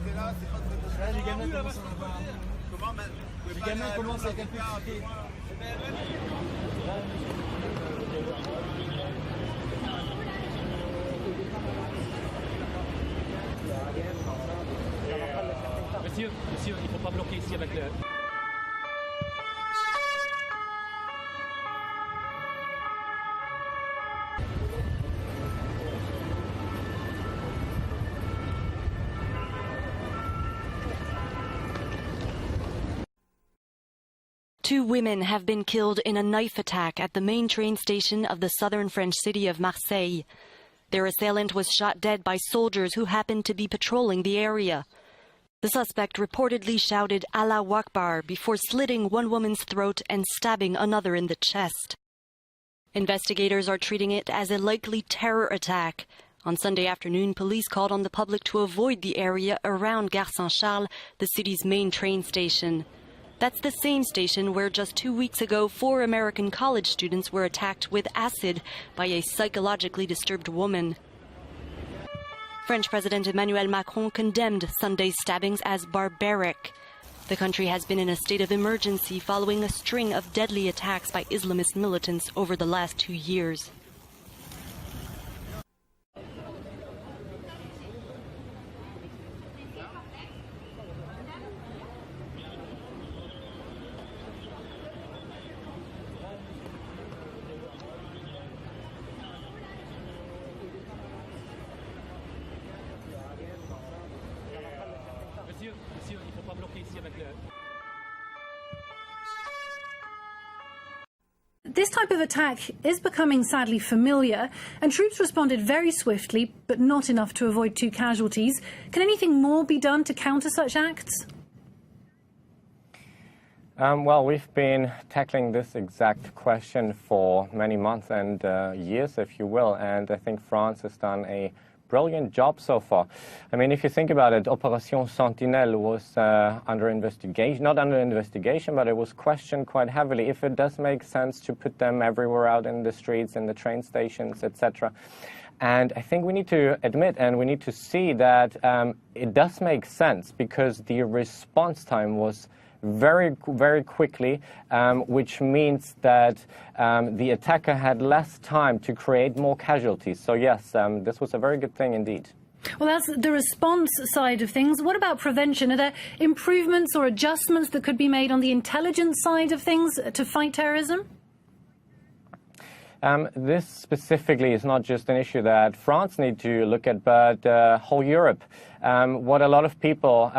Les gamins commencent à en avoir un. Les gamins commencent à calculer. Monsieur, il ne faut pas bloquer ici avec le... Two women have been killed in a knife attack at the main train station of the southern French city of Marseille. Their assailant was shot dead by soldiers who happened to be patrolling the area. The suspect reportedly shouted "Allah Akbar" before slitting one woman's throat and stabbing another in the chest. Investigators are treating it as a likely terror attack. On Sunday afternoon, police called on the public to avoid the area around Gare Saint-Charles, the city's main train station. That's the same station where just 2 weeks ago 4 American college students were attacked with acid by a psychologically disturbed woman. French President Emmanuel Macron condemned Sunday's stabbings as barbaric. The country has been in a state of emergency following a string of deadly attacks by Islamist militants over the last 2 years. Monsieur, il ne faut pas bloquer ici avec le... This type of attack is becoming sadly familiar, and troops responded very swiftly, but not enough to avoid 2 casualties. Can anything more be done to counter such acts? Well, we've been tackling this exact question for many months and years, if you will, and I think France has done a brilliant job so far. I mean, if you think about it, Operation Sentinelle was under investigation, not under investigation, but it was questioned quite heavily if it does make sense to put them everywhere out in the streets, in the train stations, etc. And I think we need to admit and we need to see that it does make sense because the response time was very quickly, which means that the attacker had less time to create more casualties. So yes, this was a very good thing indeed. Well, that's the response side of things. What about prevention? Are there improvements or adjustments that could be made on the intelligence side of things to fight terrorism? This specifically is not just an issue that France needs to look at, but whole Europe. What a lot of people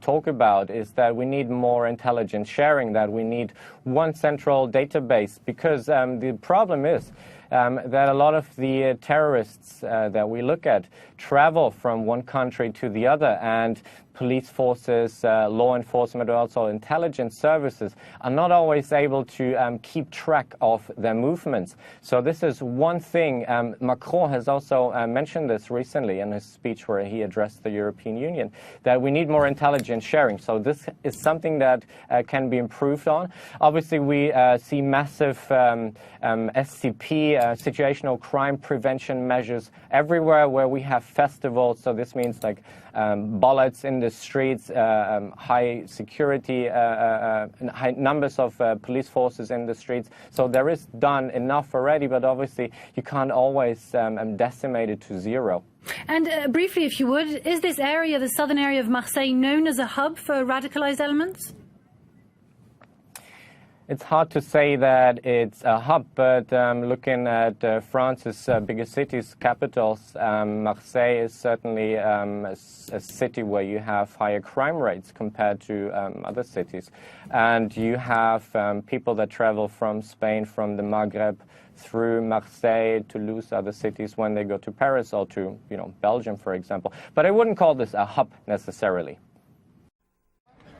talk about is that we need more intelligence sharing, that we need one central database, because the problem is that a lot of the terrorists that we look at travel from one country to the other, and police forces, law enforcement, also intelligence services are not always able to keep track of their movements. So this is one thing. Macron has also mentioned this recently in his speech where he addressed the European Union, that we need more intelligence sharing. So this is something that can be improved on. Obviously, we see massive SCP, situational crime prevention measures everywhere where we have festivals. So this means like bullets in the streets, high security, high numbers of police forces in the streets. So there is done enough already, but obviously you can't always decimate it to zero. And briefly, if you would, is this area, the southern area of Marseille, known as a hub for radicalized elements? It's hard to say that it's a hub, but looking at France's biggest cities, capitals, Marseille is certainly a city where you have higher crime rates compared to other cities. And you have people that travel from Spain, from the Maghreb, through Marseille, Toulouse, other cities when they go to Paris or to, Belgium, for example. But I wouldn't call this a hub necessarily.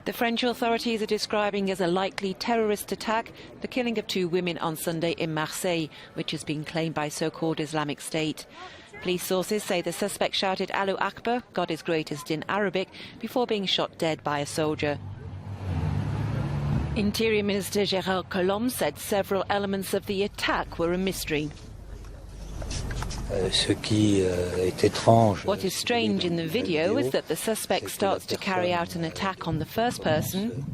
The French authorities are describing as a likely terrorist attack the killing of 2 women on Sunday in Marseille, which has been claimed by so-called Islamic State. Police sources say the suspect shouted "Allah Akbar," God is greatest in Arabic, before being shot dead by a soldier. Interior Minister Gérard Collomb said several elements of the attack were a mystery. What is strange in the video is that the suspect starts to carry out an attack on the first person.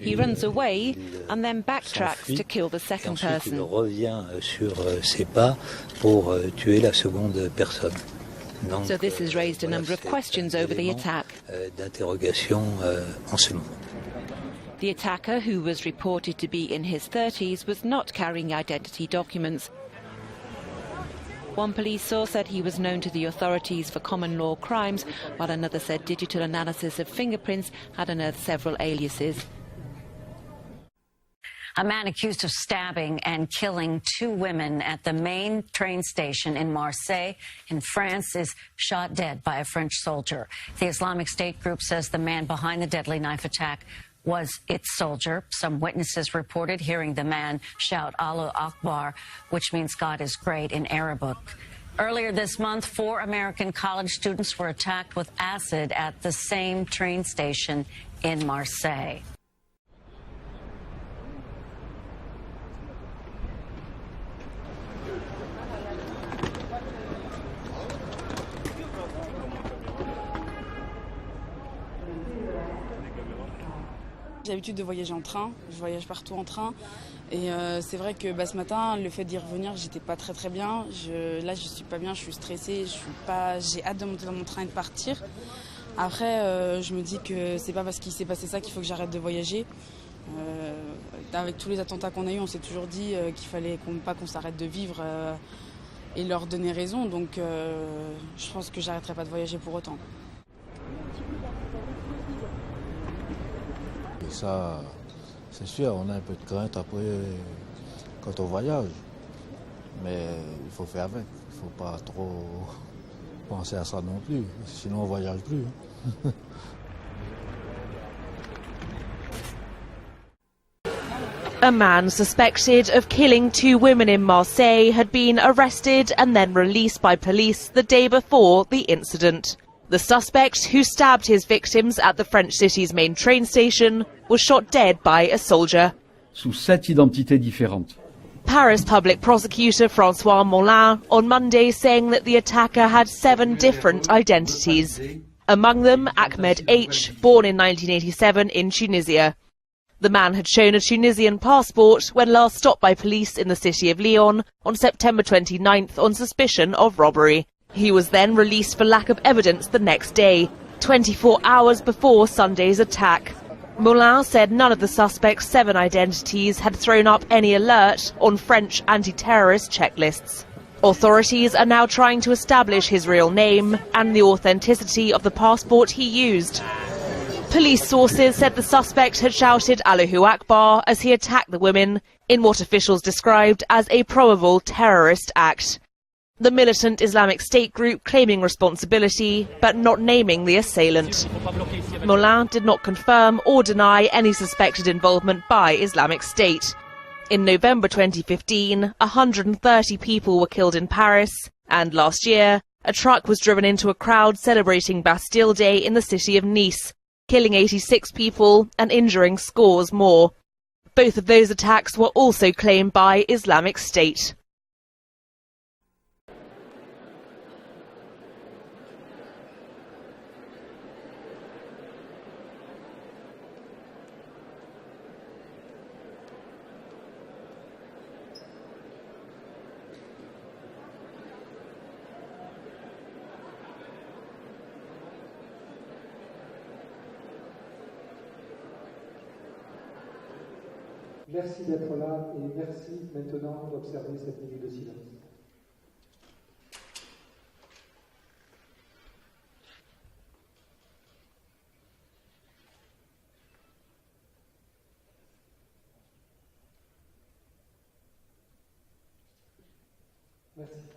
He runs away and then backtracks to kill the second person. So this has raised a number of questions over the attack. The attacker, who was reported to be in his 30s, was not carrying identity documents. One police source said he was known to the authorities for common law crimes, while another said digital analysis of fingerprints had unearthed several aliases. A man accused of stabbing and killing 2 women at the main train station in Marseille in France is shot dead by a French soldier. The Islamic State group says the man behind the deadly knife attack was its soldier. Some witnesses reported hearing the man shout Allahu Akbar, which means God is great in Arabic. Earlier this month, 4 American college students were attacked with acid at the same train station in Marseille. J'ai l'habitude de voyager en train, je voyage partout en train et c'est vrai que ce matin, le fait d'y revenir, j'étais pas très bien. Là, je suis pas bien, je suis stressée, j'ai hâte de monter dans mon train et de partir. Après, je me dis que c'est pas parce qu'il s'est passé ça qu'il faut que j'arrête de voyager. Avec tous les attentats qu'on a eus, on s'est toujours dit qu'il fallait pas qu'on s'arrête de vivre et leur donner raison. Donc, je pense que j'arrêterai pas de voyager pour autant. Et ça, c'est sûr, on a un peu de crainte après quand on voyage. Mais il faut faire avec. Il ne faut pas trop penser à ça non plus. Sinon, on ne voyage plus. A man suspected of killing 2 women in Marseille had been arrested and then released by police the day before the incident. The suspect, who stabbed his victims at the French city's main train station, was shot dead by a soldier. Sous 7 identités différentes. Paris public prosecutor François Molin on Monday saying that the attacker had 7 different identities. Among them, Ahmed H., born in 1987 in Tunisia. The man had shown a Tunisian passport when last stopped by police in the city of Lyon on September 29th on suspicion of robbery. He was then released for lack of evidence the next day, 24 hours before Sunday's attack. Moulin said none of the suspect's 7 identities had thrown up any alert on French anti-terrorist checklists. Authorities are now trying to establish his real name and the authenticity of the passport he used. Police sources said the suspect had shouted Allahu Akbar as he attacked the women in what officials described as a probable terrorist act. The militant Islamic State group claiming responsibility, but not naming the assailant. Moulin did not confirm or deny any suspected involvement by Islamic State. In November 2015, 130 people were killed in Paris, and last year, a truck was driven into a crowd celebrating Bastille Day in the city of Nice, killing 86 people and injuring scores more. Both of those attacks were also claimed by Islamic State. Merci d'être là et merci maintenant d'observer cette minute de silence. Merci.